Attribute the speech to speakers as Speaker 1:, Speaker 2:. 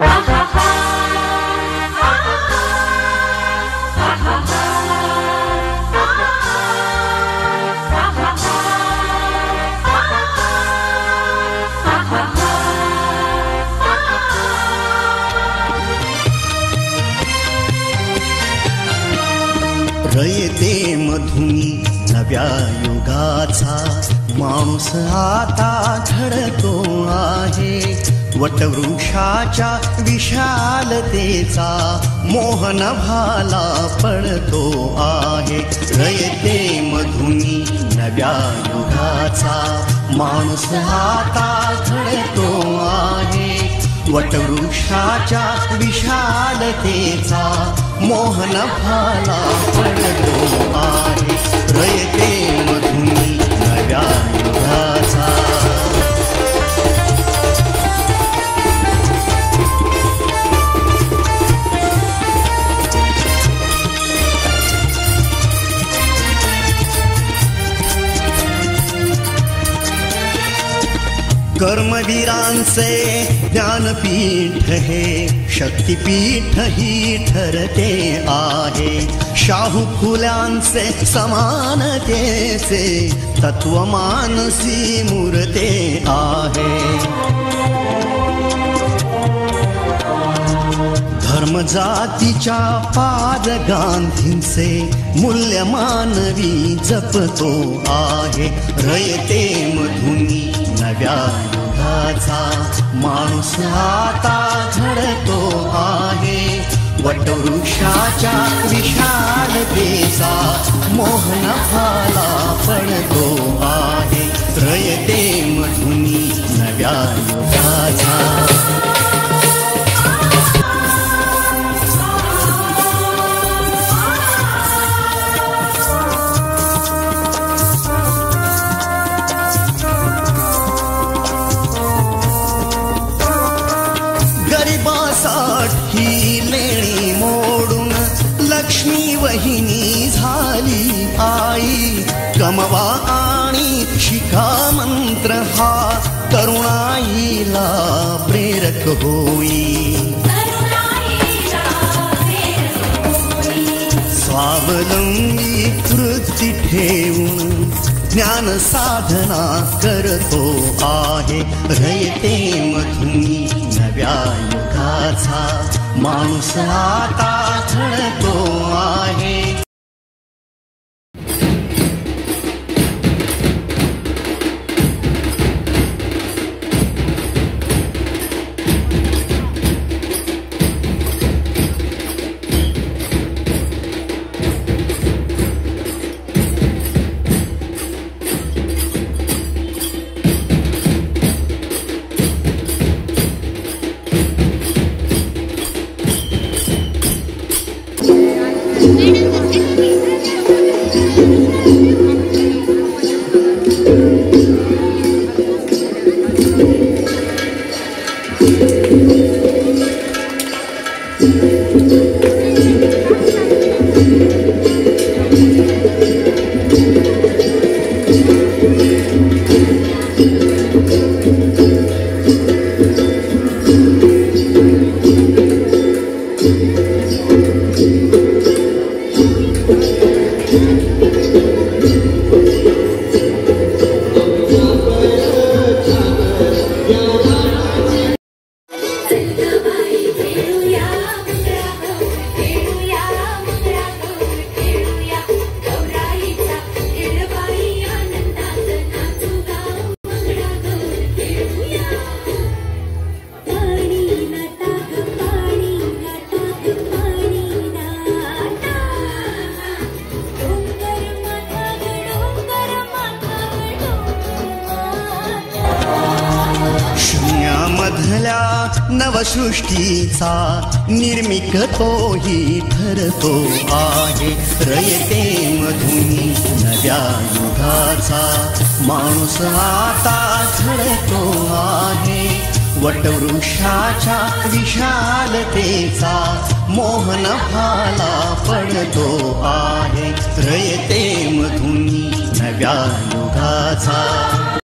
Speaker 1: रयते मधुनी नव्या युगाचा माणूस आता घडतो आहे. वटवृक्षाच्या विशालतेचा मोहन भाला पडतो आहे. रयते मधुनी नव्या युगाचा माणूस आता घडतो आहे. वटवृक्षाच्या विशालतेचा मोहन भाला पडतो आहे. रयते मधुनी नव्या युगाचा. कर्मवीरांचे ज्ञानपीठ हे शक्तिपीठ ही ठरते आहे. शाहू फुल्यांचे समानतेचे तत्व मानसी मूर्ते आहे. धर्म जातीच्या पाद गांधींचे मूल्य मानवी जपतो आहे. रयते मधुनी नव्या युगाचा माणूस आता घडतो आहे. वटवृक्षाच्या विशालतेचा मोहन भाला पडतो आहे. रयते मधुनी नव्या युगाचा. ही लेणी मोडून लक्ष्मी वहिनी झाली आई. कमवा आणि शिका मंत्र हा तरुणाईला प्रेरक होई. स्वावलंबी वृत्ती ठेवून ज्ञान साधना करतो आहे. रयते मधुनी नव्या युगाचा माणूस आता घडतो आहे. नवसृष्टीचा निर्मिक तोही ठरतो आहे. रयते मधुनी नव्या युगाचा माणूस आता घडतो आहे. वटवृक्षाच्या विशालतेचा मोहन भाला पडतो आहे. रयते मधुनी नव्या युगाचा.